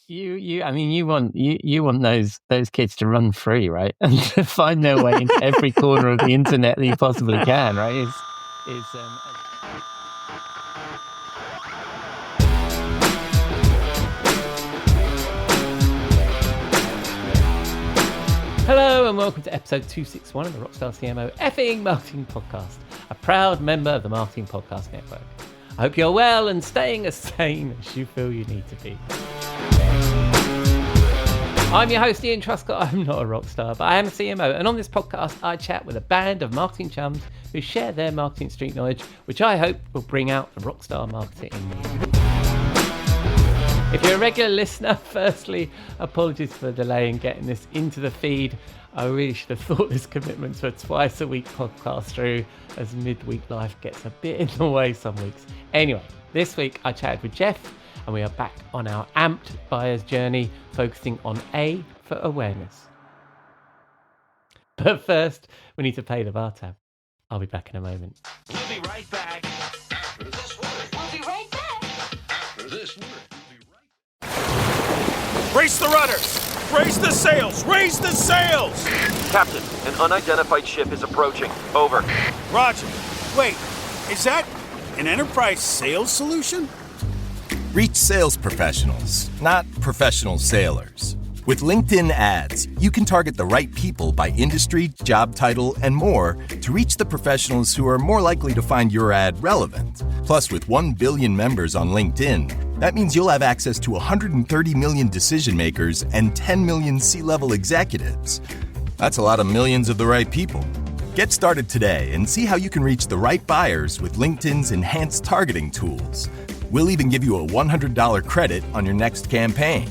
I mean, you want those kids to run free, right? And to find their way into every corner of the internet that you possibly can, right? Hello and welcome to episode 261 of the Rockstar CMO effing marketing podcast, a proud member of the Marketing Podcast Network. I hope you're well and staying as sane as you feel you need to be. I'm your host, Ian Truscott. I'm not a rock star, but I am a CMO. And on this podcast, I chat with a band of marketing chums who share their marketing street knowledge, which I hope will bring out the rockstar marketer in you. If you're a regular listener, firstly, apologies for the delay in getting this into the feed. I really should have thought this commitment to a twice-a-week podcast through, as midweek life gets a bit in the way some weeks. Anyway, this week I chatted with Jeff, and we are back on our AMPED buyer's journey, focusing on A for awareness. But first, we need to pay the bar tab. I'll be back in a moment. We'll be right back. After this word. We'll be right back. After this word. Brace the rudders! Raise the sails! Raise the sails! Captain, an unidentified ship is approaching. Over. Roger. Wait, is that an enterprise sales solution? Reach sales professionals, not professional sailors. With LinkedIn ads, you can target the right people by industry, job title, and more to reach the professionals who are more likely to find your ad relevant. Plus, with 1 billion members on LinkedIn, that means you'll have access to 130 million decision makers and 10 million C-level executives. That's a lot of millions of the right people. Get started today and see how you can reach the right buyers with LinkedIn's enhanced targeting tools. We'll even give you a $100 credit on your next campaign.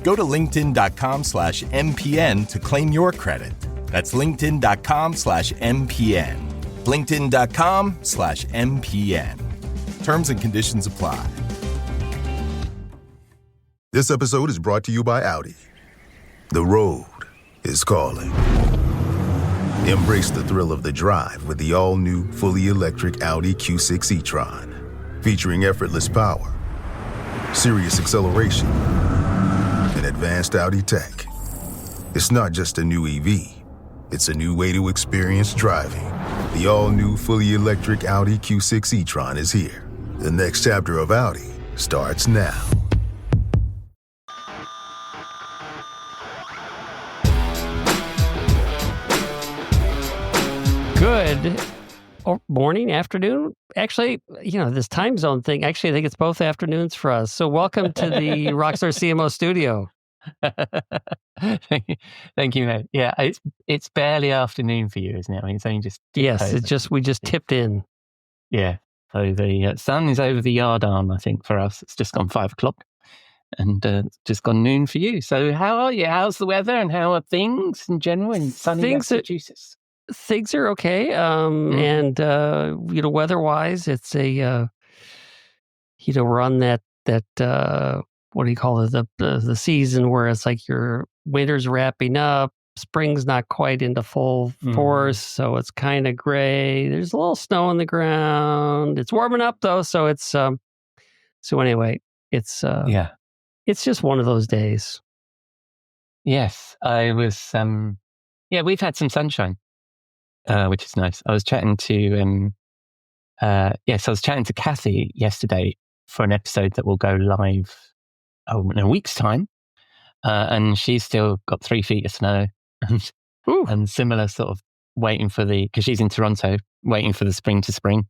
Go to linkedin.com/MPN to claim your credit. That's linkedin.com/MPN. linkedin.com/MPN. Terms and conditions apply. This episode is brought to you by Audi. The road is calling. Embrace the thrill of the drive with the all-new, fully electric Audi Q6 e-tron. Featuring effortless power, serious acceleration, and advanced Audi tech. It's not just a new EV, it's a new way to experience driving. The all-new, fully electric Audi Q6 e-tron is here. The next chapter of Audi starts now. Good morning, afternoon. Actually, this time zone thing, actually, I think it's both afternoons for us. So welcome to the Rockstar CMO studio. Thank you, mate. Yeah, it's barely afternoon for you, isn't it? I mean, it's only just... Yes, we just tipped in. Yeah. So the sun is over the yard arm, I think, for us. It's just gone 5 o'clock and just gone noon for you. So how are you? How's the weather and how are things in general in sunny Massachusetts? Things are okay. And, weather-wise, it's we're on that what do you call it? The season where it's like your winter's wrapping up, spring's not quite into full force, so it's kind of gray. There's a little snow on the ground. It's warming up though, so it's so anyway, it's just one of those days. Yes, I was we've had some sunshine. Which is nice. I was chatting to Kathy yesterday for an episode that will go live in a week's time, and she's still got 3 feet of snow and similar sort of waiting for because she's in Toronto, waiting for the spring to spring.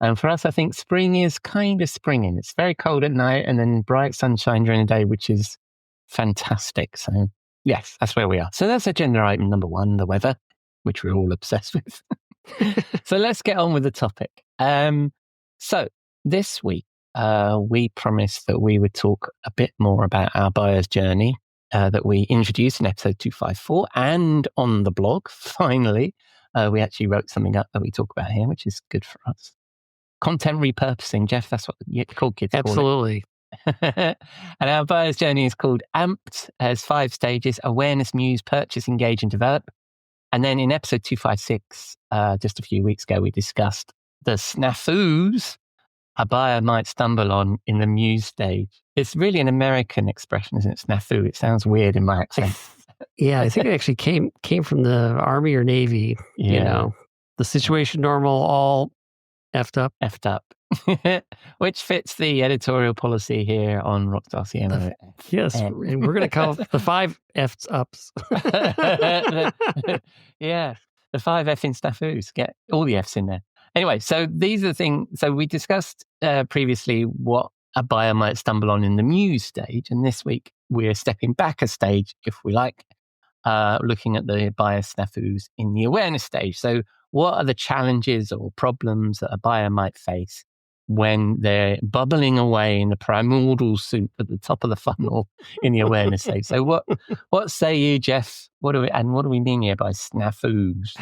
And for us, I think spring is kind of springing. It's very cold at night and then bright sunshine during the day, which is fantastic. So yes, that's where we are. So that's agenda item number 1, the weather, which we're all obsessed with. So let's get on with the topic. So this week, we promised that we would talk a bit more about our buyer's journey that we introduced in episode 254 and on the blog. Finally, we actually wrote something up that we talk about here, which is good for us. Content repurposing, Jeff, that's what cool kids call it. Absolutely. And our buyer's journey is called AMPED. Has 5 stages: awareness, muse, purchase, engage, and develop. And then in episode 256, just a few weeks ago, we discussed the SNAFUs a buyer might stumble on in the muse stage. It's really an American expression, isn't it? Snafu. It sounds weird in my accent. I think it actually came from the Army or Navy. Yeah. The situation normal, all effed up. Effed up. Which fits the editorial policy here on Rockstar CMO. Yes, and we're going to call the 5 F's ups. Yeah, the 5 effing snafus. Get all the F's in there. Anyway, so these are the things. So we discussed previously what a buyer might stumble on in the muse stage. And this week, we're stepping back a stage, if we like, looking at the buyer snafus in the awareness stage. So what are the challenges or problems that a buyer might face when they're bubbling away in the primordial soup at the top of the funnel in the awareness stage? So what say you, Jeff? What do we mean here by snafus?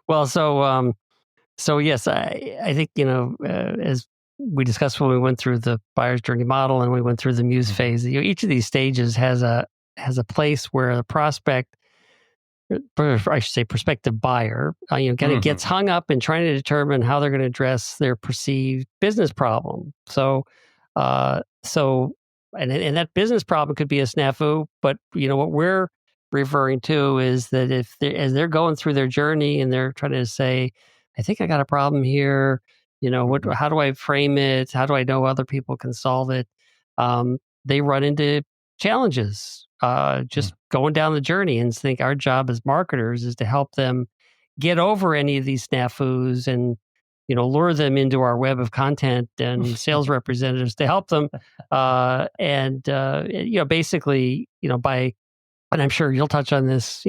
Well, so yes, I think, as we discussed when we went through the buyer's journey model and we went through the muse phase, each of these stages has a place where the prospect, or I should say prospective buyer, kind of gets hung up in trying to determine how they're going to address their perceived business problem. So that business problem could be a snafu, but what we're referring to is that as they're going through their journey and they're trying to say, I think I got a problem here. How do I frame it? How do I know other people can solve it? They run into challenges just going down the journey, and think our job as marketers is to help them get over any of these snafus and lure them into our web of content and sales representatives to help them basically by, and I'm sure you'll touch on this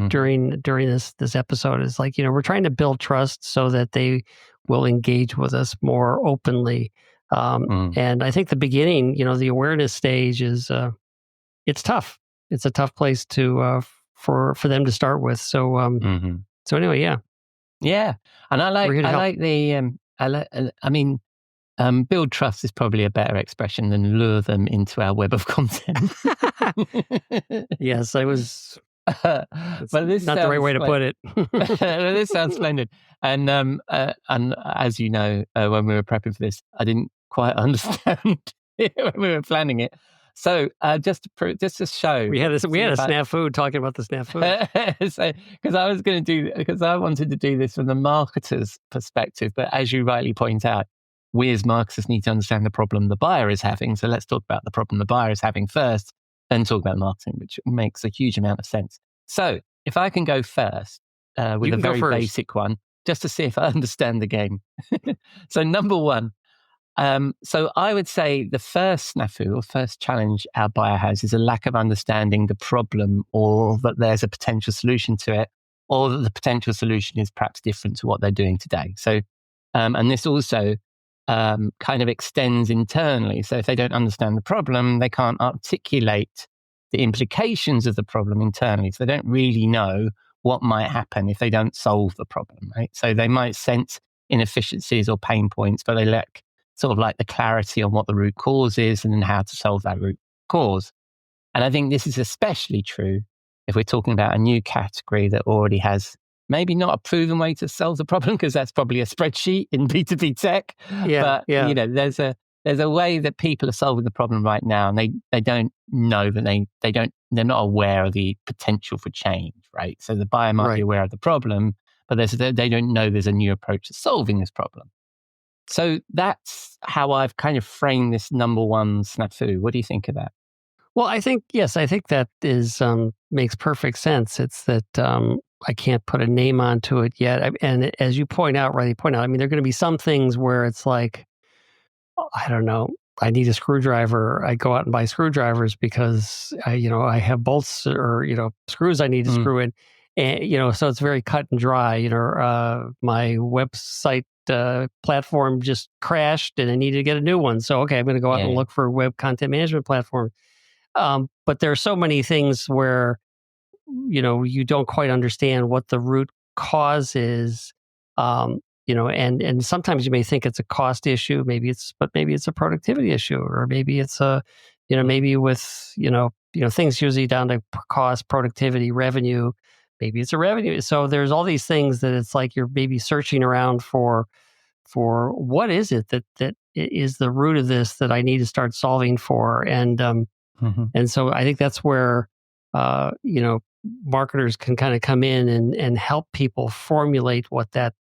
during this episode, is like we're trying to build trust so that they will engage with us more openly. And I think the beginning, the awareness stage is it's tough. It's a tough place to for them to start with. So so anyway, yeah, and build trust is probably a better expression than lure them into our web of content. Yes, I was. But this not the right way to put it. This sounds splendid. And as you know, when we were prepping for this, I didn't quite understand it when we were planning it. So just to show, we had a snafu talking about the snafu. So because I wanted to do this from the marketer's perspective, but as you rightly point out, we as marketers need to understand the problem the buyer is having. So let's talk about the problem the buyer is having first, then talk about marketing, which makes a huge amount of sense. So if I can go first with a very basic one, just to see if I understand the game. So number one. So I would say the first snafu or first challenge our buyer has is a lack of understanding the problem, or that there's a potential solution to it, or that the potential solution is perhaps different to what they're doing today. So, and this also kind of extends internally. So if they don't understand the problem, they can't articulate the implications of the problem internally. So they don't really know what might happen if they don't solve the problem, right? So they might sense inefficiencies or pain points, but they lack sort of like the clarity on what the root cause is and then how to solve that root cause. And I think this is especially true if we're talking about a new category that already has maybe not a proven way to solve the problem, because that's probably a spreadsheet in B2B tech. But there's a way that people are solving the problem right now, and they don't know that they're not aware of the potential for change, right? So the buyer might be aware of the problem, but they don't know there's a new approach to solving this problem. So that's how I've kind of framed this number one snafu. What do you think of that? Well, I think that is makes perfect sense. It's that I can't put a name onto it yet. And as you rightly point out, I mean, there are going to be some things where it's like, I don't know, I need a screwdriver. I go out and buy screwdrivers because I have bolts or screws I need to screw in, and so it's very cut and dry. My website platform just crashed and I needed to get a new one. So okay, I'm going to go out and look for a web content management platform. But there are so many things where you don't quite understand what the root cause is. And sometimes you may think it's a cost issue, maybe it's a productivity issue, or maybe it's maybe with things usually down to cost, productivity, revenue. Maybe it's a revenue. So there's all these things that it's like you're maybe searching around for what is it that is the root of this that I need to start solving for? And so I think that's where marketers can kind of come in and help people formulate what that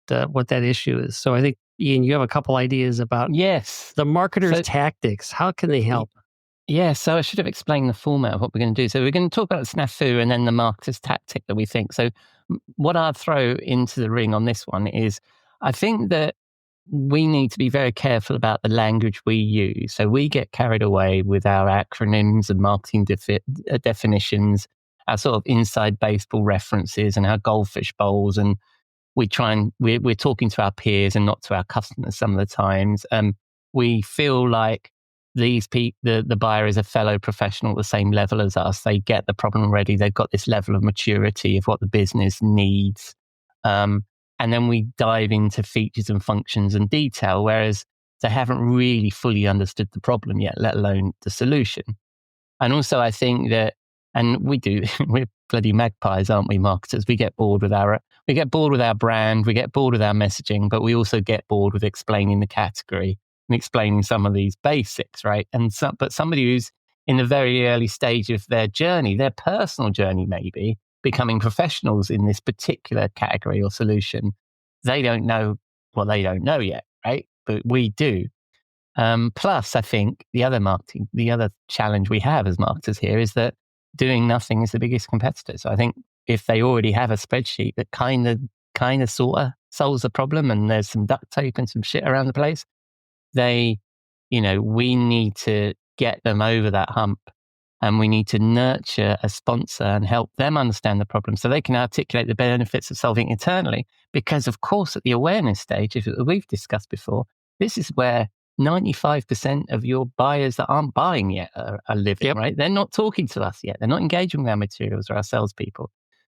issue is. So I think, Ian, you have a couple ideas about the marketer's tactics. How can they help? Yeah, so I should have explained the format of what we're going to do. So we're going to talk about the snafu and then the marketer's tactic that we think. So what I'll throw into the ring on this one is I think that we need to be very careful about the language we use. So we get carried away with our acronyms and marketing definitions, our sort of inside baseball references and our goldfish bowls. And we're talking to our peers and not to our customers some of the times. We feel like the buyer is a fellow professional at the same level as us. They get the problem already. They've got this level of maturity of what the business needs. And then we dive into features and functions and detail, whereas they haven't really fully understood the problem yet, let alone the solution. And also I think that, and we're bloody magpies, aren't we, marketers? We get bored with our brand, we get bored with our messaging, but we also get bored with explaining the category and explaining some of these basics, right? But somebody who's in the very early stage of their journey, their personal journey maybe, becoming professionals in this particular category or solution, they don't know what they don't know yet, right? But we do. Plus, I think the other challenge we have as marketers here is that doing nothing is the biggest competitor. So I think if they already have a spreadsheet that kind of sort of solves the problem and there's some duct tape and some shit around the place, we need to get them over that hump. And we need to nurture a sponsor and help them understand the problem so they can articulate the benefits of solving it internally. Because, of course, at the awareness stage, as we've discussed before, this is where 95% of your buyers that aren't buying yet are living, right? They're not talking to us yet. They're not engaging with our materials or our salespeople.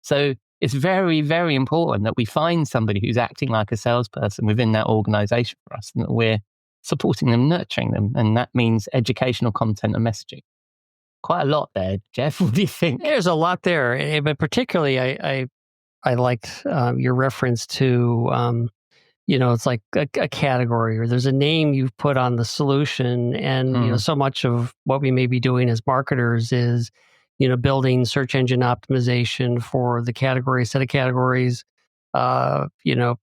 So it's very, very important that we find somebody who's acting like a salesperson within that organization for us and that we're supporting them, nurturing them. And that means educational content and messaging. Quite a lot there, Jeff. What do you think? There's a lot there, but particularly I liked your reference to, it's like a category or there's a name you've put on the solution. And, so much of what we may be doing as marketers is, building search engine optimization for the set of categories,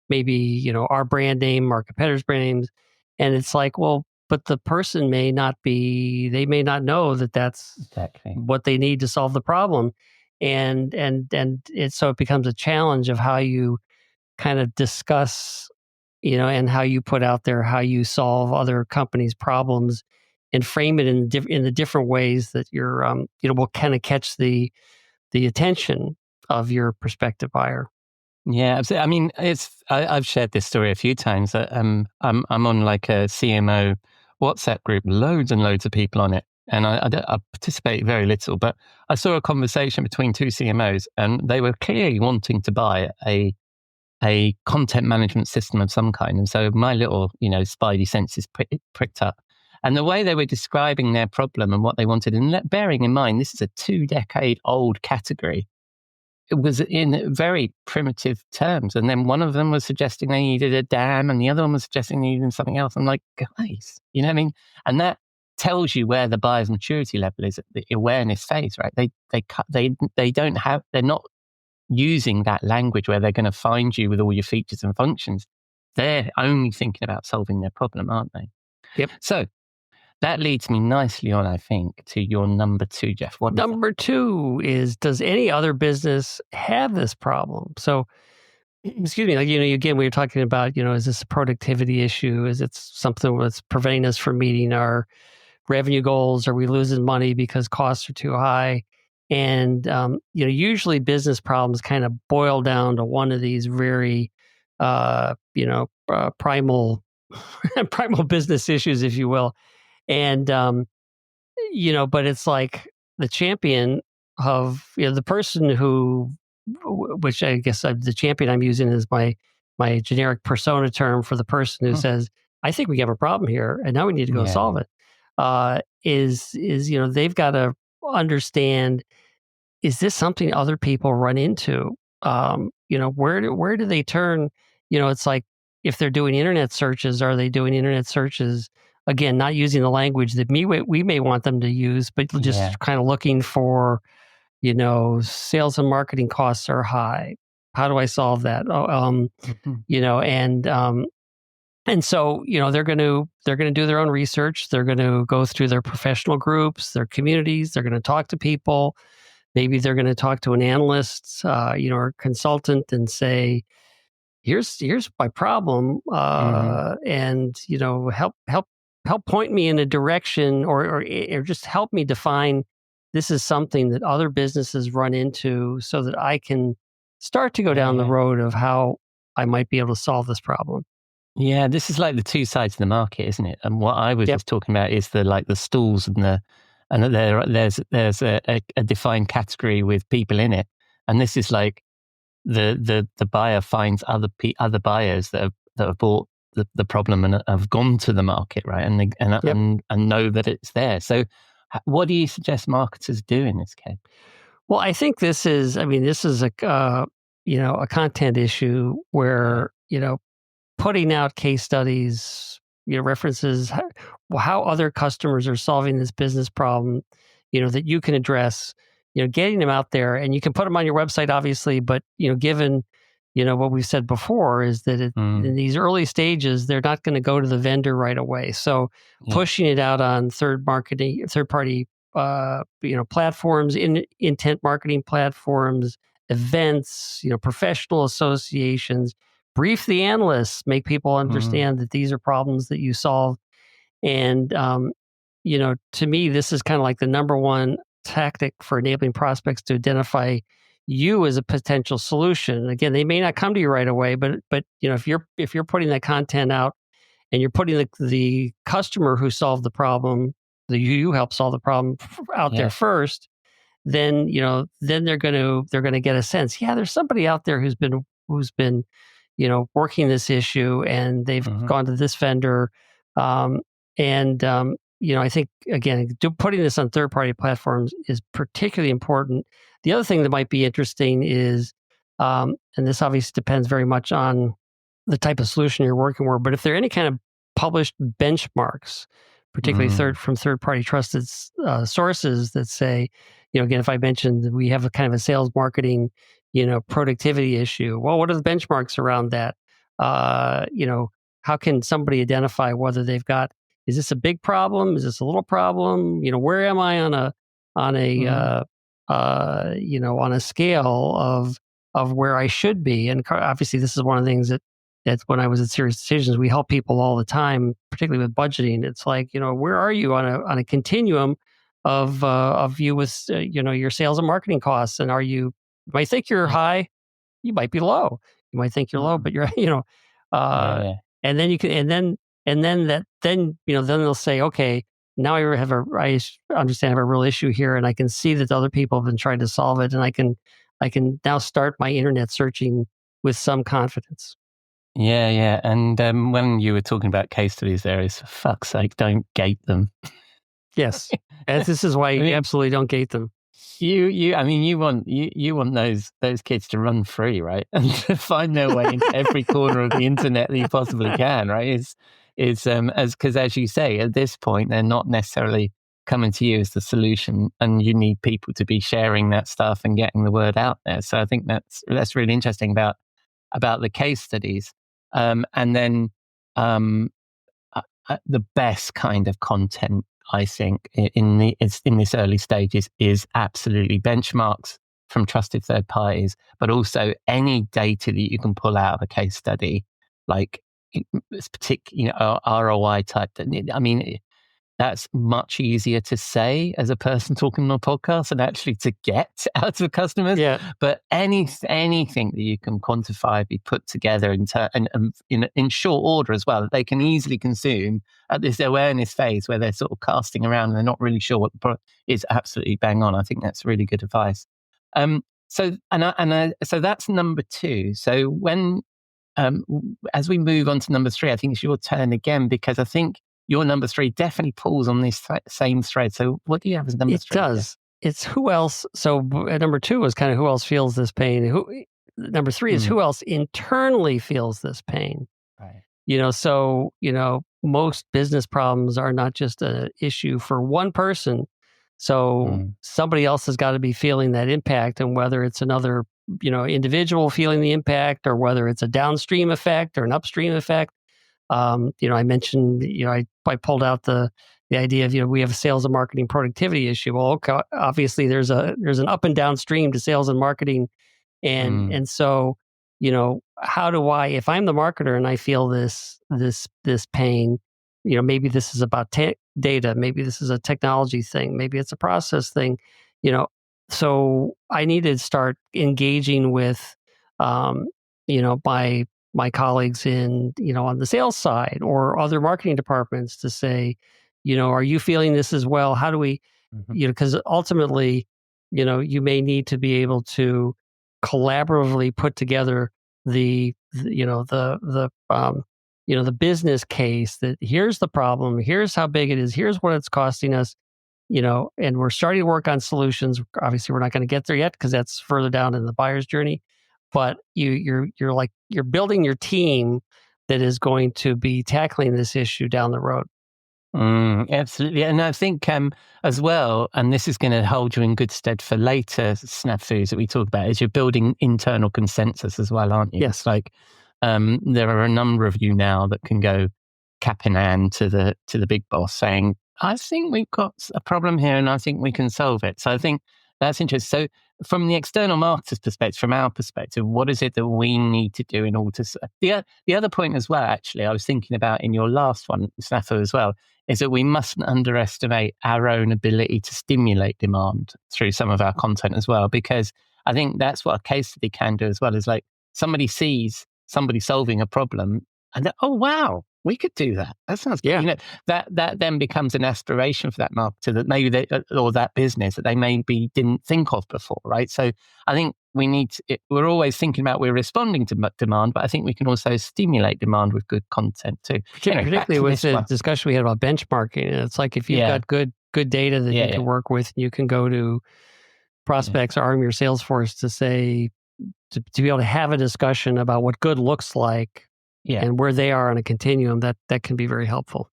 maybe, our brand name, our competitors' brand names. And it's like, well, but the person they may not know that that's exactly what they need to solve the problem. And so it becomes a challenge of how you kind of discuss, and how you put out there, how you solve other companies' problems and frame it in the different ways that you're, will kind of catch the attention of your prospective buyer. Yeah, absolutely. I mean, I've shared this story a few times. I'm on like a CMO WhatsApp group, loads and loads of people on it. And I participate very little, but I saw a conversation between two CMOs and they were clearly wanting to buy a content management system of some kind. And so my little, spidey senses pricked up. And the way they were describing their problem and what they wanted, and bearing in mind, this is a 2-decade-old category, it was in very primitive terms. And then one of them was suggesting they needed a dam and the other one was suggesting they needed something else. I'm like, guys, you know what I mean? And that tells you where the buyer's maturity level is at the awareness phase, right? They're not using that language where they're going to find you with all your features and functions. They're only thinking about solving their problem, aren't they? Yep. So that leads me nicely on, I think, to your number 2, Jeff. What number 2 is, does any other business have this problem? So, excuse me, like, again, we were talking about, is this a productivity issue? Is it something that's preventing us from meeting our revenue goals? Are we losing money because costs are too high? And, usually business problems kind of boil down to one of these very, primal business issues, if you will. And, but it's like the champion of, the person who, which I guess the champion I'm using is my generic persona term for the person who says, I think we have a problem here and now we need to go solve it. Is they've got to understand, is this something other people run into? Where do they turn? It's like, if they're doing internet searches, are they doing internet searches again, not using the language that we may want them to use, but just kind of looking for, sales and marketing costs are high. How do I solve that? And so, they're going to do their own research. They're going to go through their professional groups, their communities. They're going to talk to people. Maybe they're going to talk to an analyst, or consultant, and say, "Here's my problem," and help point me in a direction, or just help me define this is something that other businesses run into, so that I can start to go down the road of how I might be able to solve this problem. Yeah, this is like the two sides of the market, isn't it? And what I was just talking about is the stalls and there's a defined category with people in it, and this is like the buyer finds other buyers that have bought the problem and have gone to the market, right? And know that it's there. So, what do you suggest marketers do in this case? Well, I think this is a content issue where putting out case studies, references, how other customers are solving this business problem, that you can address, getting them out there, and you can put them on your website, obviously, but, given, what we've said before is that in these early stages, they're not going to go to the vendor right away. So pushing it out on third-party, platforms, intent marketing platforms, events, professional associations, brief the analysts, make people understand that these are problems that you solve. And, to me, this is kind of like the number one tactic for enabling prospects to identify you as a potential solution. Again, they may not come to you right away, but if you're putting that content out and you're putting the customer who solved the problem, you help solve the problem out there first, then they're going to get a sense. Yeah, there's somebody out there who's been working this issue, and they've gone to this vendor. I think, again, putting this on third-party platforms is particularly important. The other thing that might be interesting is, and this obviously depends very much on the type of solution you're working with, but if there are any kind of published benchmarks, particularly from third-party trusted sources that say, again, if I mentioned that we have a kind of a sales marketing productivity issue. Well, what are the benchmarks around that? How can somebody identify whether they've got, is this a big problem? Is this a little problem? Where am I on a scale of where I should be? And obviously, this is one of the things that's when I was at Serious Decisions, we help people all the time, particularly with budgeting. It's like, where are you on a continuum of you with your sales and marketing costs? And you might think you're high, you might be low. You might think you're low, but you're, and then you can, then they'll say, okay, now I understand I have a real issue here, and I can see that other people have been trying to solve it, and I can now start my internet searching with some confidence. Yeah. And when you were talking about case studies there, is for fuck's sake, don't gate them. Yes. And this is why you absolutely don't gate them. You want those kids to run free, right? And to find their way into every corner of the internet that you possibly can, right? Because as you say, at this point, they're not necessarily coming to you as the solution, and you need people to be sharing that stuff and getting the word out there. So I think that's really interesting about the case studies. And then the best kind of content, I think, in this early stages is absolutely benchmarks from trusted third parties, but also any data that you can pull out of a case study, like this particular ROI type. I mean, that's much easier to say as a person talking on a podcast and actually to get out of customers. Yeah. But anything that you can quantify, be put together in short order as well, that they can easily consume at this awareness phase where they're sort of casting around and they're not really sure what the product is, absolutely bang on. I think that's really good advice. So that's number 2. So when as we move on to number 3, I think it's your turn again, because I think your number 3 definitely pulls on this same thread. So what do you have as number 3? It does. It's who else. So number 2 was kind of who else feels this pain. Number 3 is who else internally feels this pain. Right. most business problems are not just an issue for one person. So somebody else has got to be feeling that impact, and whether it's another, individual feeling the impact, or whether it's a downstream effect or an upstream effect. I mentioned, I pulled out the idea of, we have a sales and marketing productivity issue. Well, okay, obviously there's an up and downstream to sales and marketing. And so, how do I, if I'm the marketer and I feel this pain, maybe this is about data, maybe this is a technology thing, maybe it's a process thing, so I need to start engaging with, my colleagues in, on the sales side or other marketing departments to say, are you feeling this as well? How do we, because ultimately, you may need to be able to collaboratively put together the business case that here's the problem, here's how big it is, here's what it's costing us, and we're starting to work on solutions. Obviously, we're not going to get there yet because that's further down in the buyer's journey. But you're building your team that is going to be tackling this issue down the road. Absolutely. And I think as well, and this is going to hold you in good stead for later SNAFUs that we talk about, is you're building internal consensus as well, aren't you? Yes. It's like there are a number of you now that can go cap in hand to the big boss saying, I think we've got a problem here and I think we can solve it. So I think that's interesting. So from the external marketer's perspective, from our perspective, what is it that we need to do in order to... The other point as well, actually, I was thinking about in your last one, SNAFU as well, is that we mustn't underestimate our own ability to stimulate demand through some of our content as well, because I think that's what a case study can do as well, is like somebody sees somebody solving a problem and they're, oh, wow, we could do that. That sounds good. That then becomes an aspiration for that marketer that maybe or that business that they maybe didn't think of before, right? So I think we're always thinking about we're responding to demand, but I think we can also stimulate demand with good content too. Particularly with the discussion we had about benchmarking. It's like if you've got good data that you can work with, you can go to prospects, arm your sales force to say, to be able to have a discussion about what good looks like. And where they are on a continuum, that can be very helpful.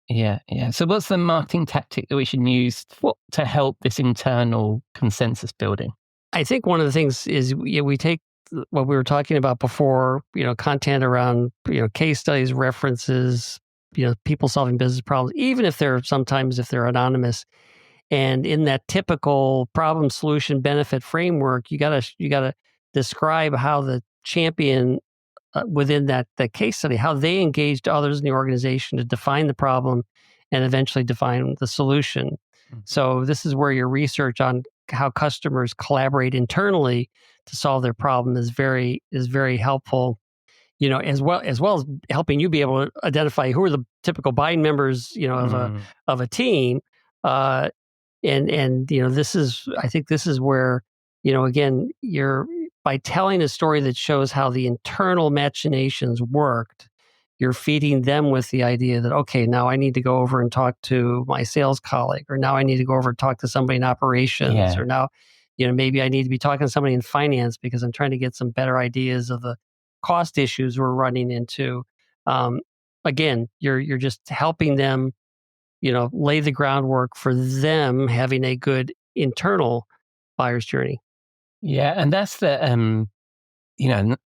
Yeah. So what's the marketing tactic that we should use to help this internal consensus building? I think one of the things is we take what we were talking about before, content around, case studies, references, people solving business problems, even if they're anonymous. And in that typical problem, solution, benefit framework, you gotta describe how the champion within that case study, how they engaged others in the organization to define the problem and eventually define the solution. Mm-hmm. So this is where your research on how customers collaborate internally to solve their problem is very helpful. As well as helping you be able to identify who are the typical buying members, of a team. I think this is where, again, by telling a story that shows how the internal machinations worked, you're feeding them with the idea that, okay, now I need to go over and talk to my sales colleague, or now I need to go over and talk to somebody in operations, or now, maybe I need to be talking to somebody in finance because I'm trying to get some better ideas of the cost issues we're running into. Again, you're just helping them, lay the groundwork for them having a good internal buyer's journey. Yeah, and that's the and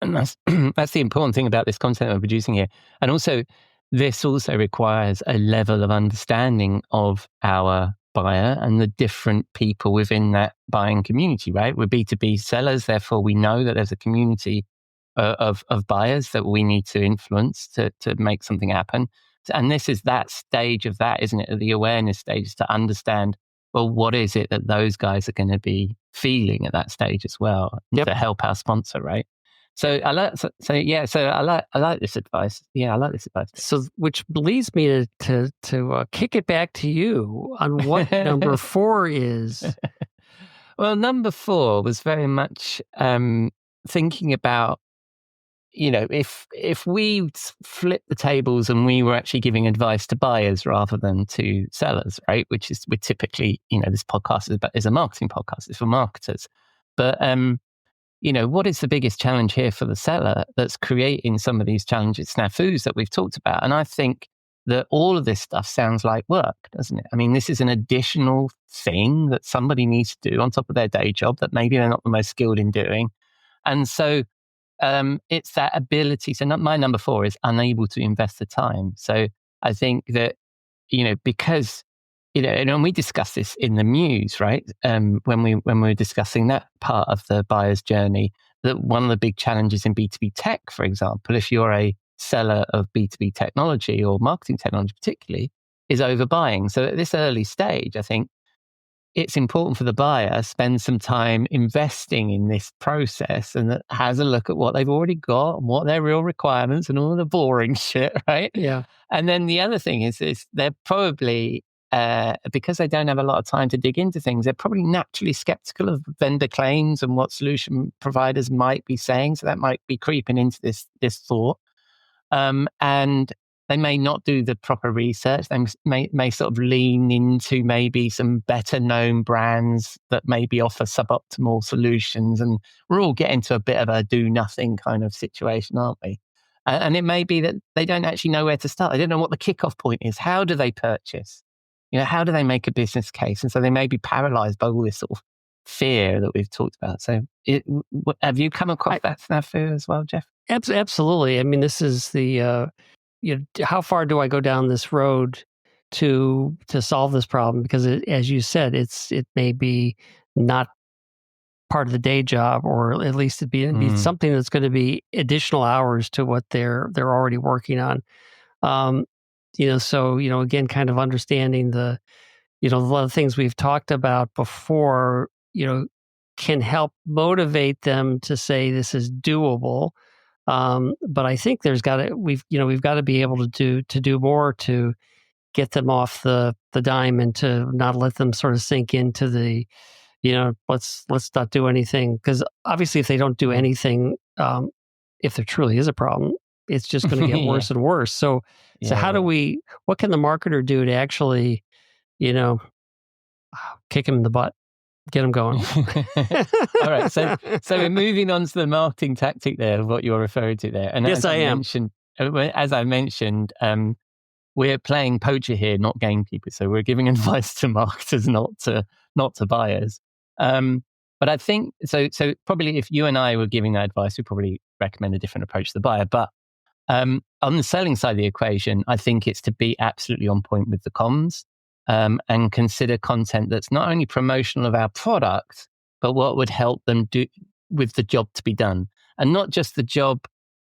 that's that's the important thing about this content we're producing here. And also, this also requires a level of understanding of our buyer and the different people within that buying community. Right, we're B2B sellers, therefore we know that there's a community of buyers that we need to influence to make something happen. And this is that stage of that, isn't it? The awareness stage, is to understand, well, what is it that those guys are going to be feeling at that stage as well to help our sponsor, right? So I like this advice. Yeah, I like this advice. So, which leads me to kick it back to you on what number 4 is. Well, number 4 was very much thinking about, if we flip the tables and we were actually giving advice to buyers rather than to sellers, right? Which is, we're typically, this podcast is a marketing podcast. It's for marketers. But, what is the biggest challenge here for the seller that's creating some of these challenges, SNAFUs that we've talked about? And I think that all of this stuff sounds like work, doesn't it? I mean, this is an additional thing that somebody needs to do on top of their day job that maybe they're not the most skilled in doing. And so it's that ability. So my number 4 is unable to invest the time. So I think that, because, and we discussed this in the Muse, right? When we were discussing that part of the buyer's journey, that one of the big challenges in B2B tech, for example, if you're a seller of B2B technology or marketing technology particularly, is overbuying. So at this early stage, I think it's important for the buyer to spend some time investing in this process and that has a look at what they've already got and what their real requirements and all the boring shit, right? Yeah. And then the other thing is they're probably, because they don't have a lot of time to dig into things, they're probably naturally skeptical of vendor claims and what solution providers might be saying. So that might be creeping into this thought. And they may not do the proper research. They may sort of lean into maybe some better known brands that maybe offer suboptimal solutions. And we're all getting to a bit of a do nothing kind of situation, aren't we? And it may be that they don't actually know where to start. They don't know what the kickoff point is. How do they purchase? How do they make a business case? And so they may be paralyzed by all this sort of fear that we've talked about. So have you come across that snafu as well, Jeff? Absolutely. I mean, this is the, how far do I go down this road to solve this problem? Because as you said, it may be not part of the day job, or at least it'd be something that's going to be additional hours to what they're already working on. So, again, kind of understanding a lot of things we've talked about before, can help motivate them to say this is doable. But I think we've got to be able to do more to get them off the dime and to not let them sort of sink into the, let's not do anything. Because obviously if they don't do anything, if there truly is a problem, it's just going to get worse and worse. So what can the marketer do to actually, kick him in the butt? Get them going. All right. So we're moving on to the marketing tactic there of what you're referring to there. And yes, I am. As I mentioned, we're playing poacher here, not gamekeeper. So we're giving advice to marketers, not to buyers. But I think so probably if you and I were giving that advice, we'd probably recommend a different approach to the buyer. But on the selling side of the equation, I think it's to be absolutely on point with the comms. And consider content that's not only promotional of our product, but what would help them do with the job to be done. And not just the job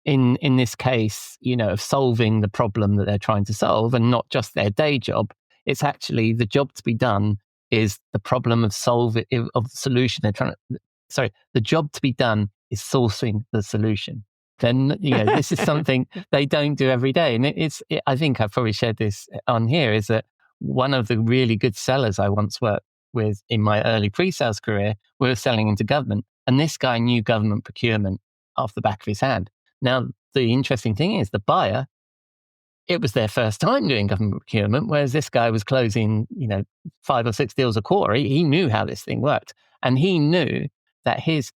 in this case, of solving the problem that they're trying to solve, and not just their day job. It's actually the job to be done is the problem of of the solution they're trying to, the job to be done is sourcing the solution. Then, this is something they don't do every day. And I think I've probably shared this on here, is that one of the really good sellers I once worked with in my early pre-sales career, we were selling into government. And this guy knew government procurement off the back of his hand. Now, the interesting thing is the buyer, it was their first time doing government procurement, whereas this guy was closing, 5 or 6 deals a quarter. He knew how this thing worked. And he knew that his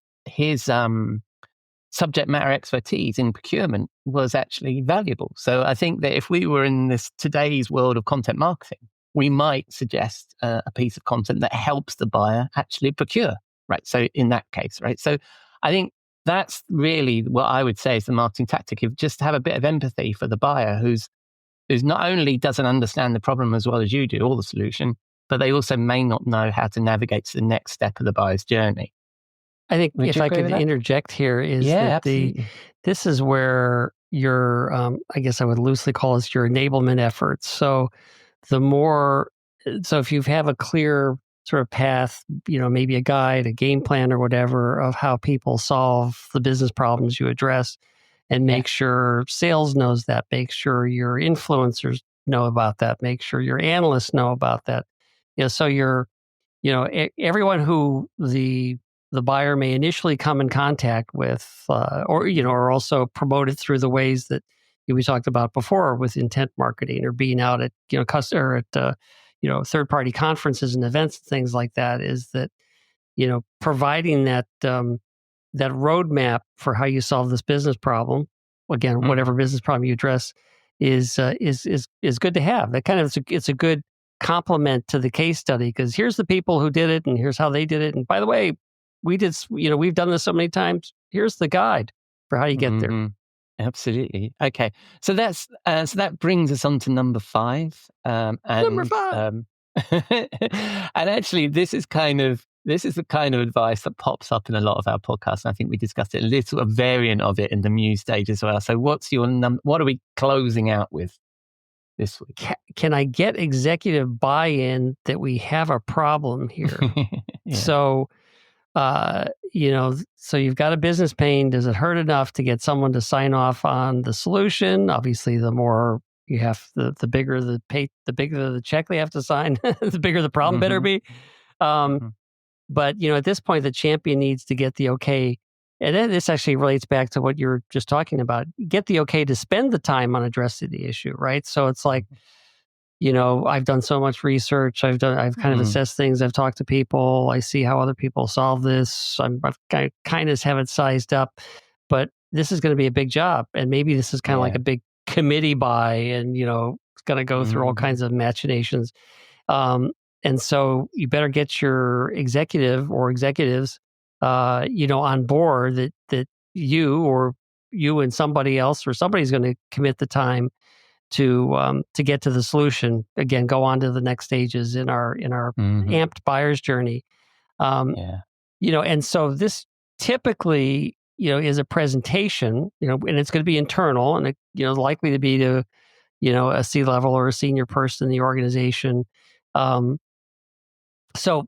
subject matter expertise in procurement was actually valuable. So I think that if we were in today's world of content marketing, we might suggest a piece of content that helps the buyer actually procure, right? So in that case, right? So I think that's really what I would say is the marketing tactic, of just have a bit of empathy for the buyer who's not only doesn't understand the problem as well as you do, or the solution, but they also may not know how to navigate to the next step of the buyer's journey. I think if I could interject here is that this is where your, I guess I would loosely call this your enablement efforts. So if you have a clear sort of path, maybe a guide, a game plan or whatever of how people solve the business problems you address, and make sure sales knows that, make sure your influencers know about that, make sure your analysts know about that. So everyone who the buyer may initially come in contact with, or also promote it through the ways that we talked about before with intent marketing, or being out at third-party conferences and events and things like that, is that providing that that roadmap for how you solve this business problem, again, whatever business problem you address, is good to have. That kind of it's a good complement to the case study, because here's the people who did it and here's how they did it. And by the way, we've done this so many times. Here's the guide for how you get there. Mhm. Absolutely. Okay. So that brings us on to number 5. Number 5. And actually, this is the kind of advice that pops up in a lot of our podcasts. And I think we discussed it a variant of it in the Muse stage as well. So what's your what are we closing out with this week? Can I get executive buy-in that we have a problem here? Yeah. So, so you've got a business pain. Does it hurt enough to get someone to sign off on the solution? Obviously, the more you have, the bigger the bigger the check they have to sign, the bigger the problem better be. But at this point, the champion needs to get the okay. And then this actually relates back to what you were just talking about. Get the okay to spend the time on addressing the issue, right? So it's like, I've done so much research. I've kind of assessed things. I've talked to people. I see how other people solve this. I kind of have it sized up, but this is going to be a big job. And maybe this is kind of like a big committee buy, and, it's going to go through all kinds of machinations. And so you better get your executive or executives, on board that you and somebody else, or somebody's going to commit the time to get to the solution. Again, go on to the next stages in our amped buyer's journey. And so this typically, is a presentation, and it's going to be internal, and likely to be to, a C-level or a senior person in the organization. So,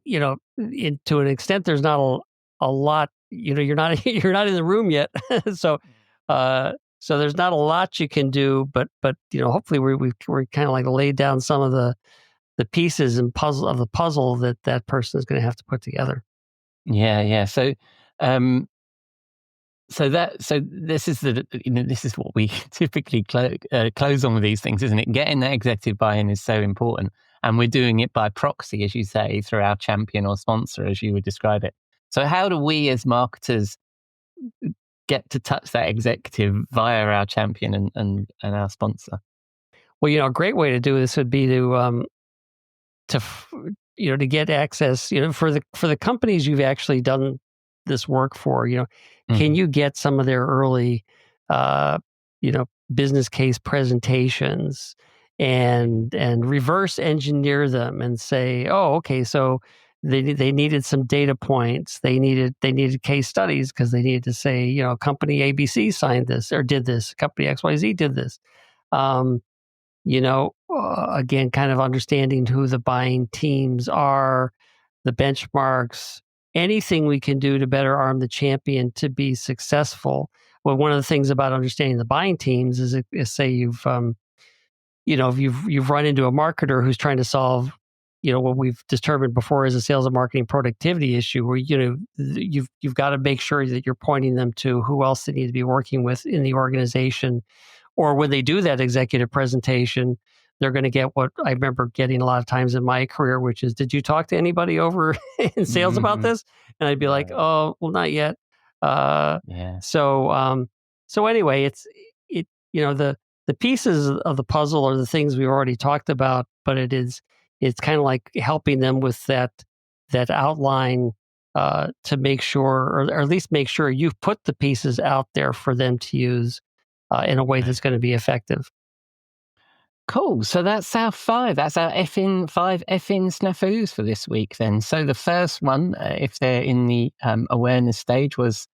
to an extent, there's not a lot, you're not in the room yet. So there's not a lot you can do, but hopefully we're kind of like laid down some of the pieces and puzzle that person is going to have to put together. Yeah. So this is this is what we typically close on with these things, isn't it? Getting that executive buy-in is so important, and we're doing it by proxy, as you say, through our champion or sponsor, as you would describe it. So how do we as marketers get to touch that executive via our champion and our sponsor? Well, a great way to do this would be to get access, for the companies you've actually done this work for, can you get some of their early, business case presentations and reverse engineer them and say, oh, okay, so they needed some data points. They needed case studies because they needed to say, company ABC signed this or did this. Company XYZ did this. Again, kind of understanding who the buying teams are, the benchmarks, anything we can do to better arm the champion to be successful. Well, one of the things about understanding the buying teams is say you've run into a marketer who's trying to solve, what we've determined before is a sales and marketing productivity issue, where you've got to make sure that you're pointing them to who else they need to be working with in the organization. Or when they do that executive presentation, they're going to get what I remember getting a lot of times in my career, which is, did you talk to anybody over in sales about this? And I'd be like, oh, well, not yet. So anyway, the pieces of the puzzle are the things we've already talked about, but it's kind of like helping them with that outline to make sure, or at least make sure you've put the pieces out there for them to use in a way that's going to be effective. Cool. So that's our 5. That's our five effing SNAFUs for this week then. So the first one, if they're in the awareness stage, was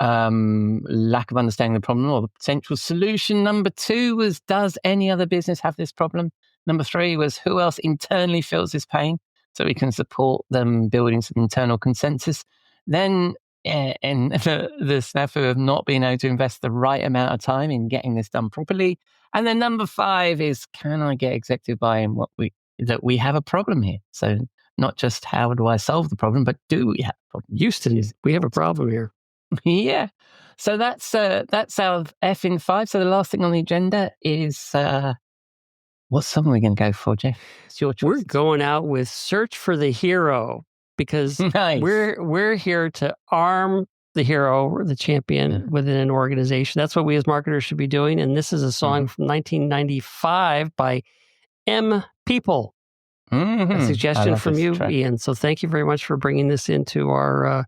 lack of understanding the problem or the potential solution. Number 2 was, does any other business have this problem? Number 3 was, who else internally feels this pain so we can support them building some internal consensus. Then and the SNAFU of not being able to invest the right amount of time in getting this done properly. And then number 5 is, can I get executive buy-in that we have a problem here? So not just how do I solve the problem, but do we have a problem? Houston, we have a problem here. Yeah. So that's our F in 5. So the last thing on the agenda is, what song are we going to go for, Jeff? It's your choice. We're going out with Search for the Hero, because nice. we're here to arm the hero or the champion within an organization. That's what we as marketers should be doing. And this is a song from 1995 by M People. A suggestion from you, track. Ian. So thank you very much for bringing this into our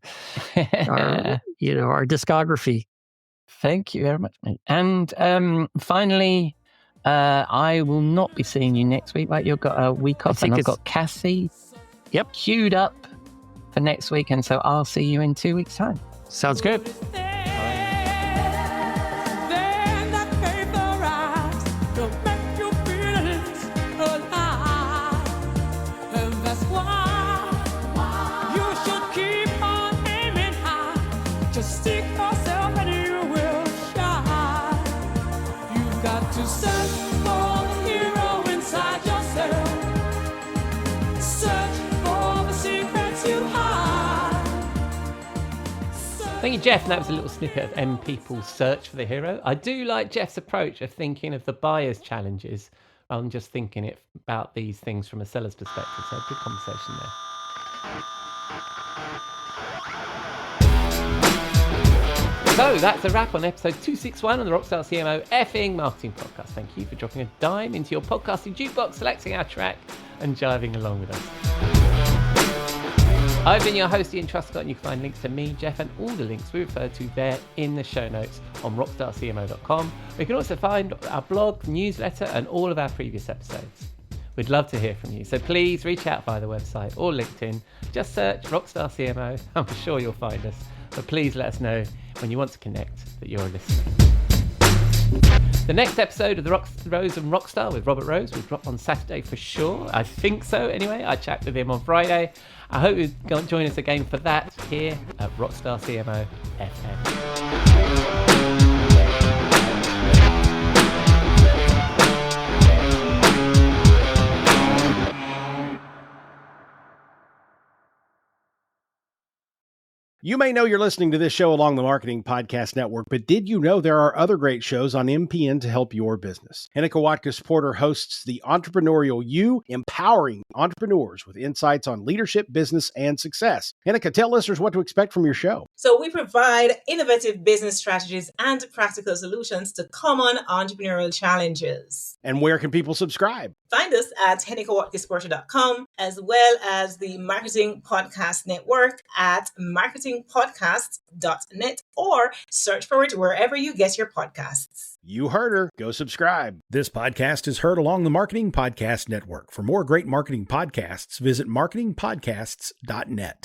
discography. Thank you very much, mate. And finally, I will not be seeing you next week, right? You've got a week off, and I've got Cassie queued up for next week, and so I'll see you in 2 weeks' time. Sounds good. Thank you, Jeff. And that was a little snippet of M People's search for the hero. I do like Jeff's approach of thinking of the buyer's challenges rather than just thinking it about these things from a seller's perspective. So good conversation there. So that's a wrap on episode 261 of the Rockstar CMO effing marketing podcast. Thank you for dropping a dime into your podcasting jukebox, selecting our track and jiving along with us. I've been your host, Ian Truscott, and you can find links to me, Jeff, and all the links we refer to there in the show notes on rockstarcmo.com. You can also find our blog, newsletter, and all of our previous episodes. We'd love to hear from you, so please reach out via the website or LinkedIn. Just search Rockstar CMO. I'm sure you'll find us. But please let us know when you want to connect that you're a listener. The next episode of the Rose and Rockstar with Robert Rose will drop on Saturday for sure. I think so anyway. I chat with him on Friday. I hope you'll join us again for that here at Rockstar CMO FM. You may know you're listening to this show along the Marketing Podcast Network, but did you know there are other great shows on MPN to help your business? Hennika Watkins-Porter hosts The Entrepreneurial You, empowering entrepreneurs with insights on leadership, business, and success. Hennika, tell listeners what to expect from your show. So we provide innovative business strategies and practical solutions to common entrepreneurial challenges. And where can people subscribe? Find us at hennikawatkinsporter.com, as well as the Marketing Podcast Network at marketingpodcasts.net, or search for it wherever you get your podcasts. You heard her. Go subscribe. This podcast is heard along the Marketing Podcast Network. For more great marketing podcasts, visit marketingpodcasts.net.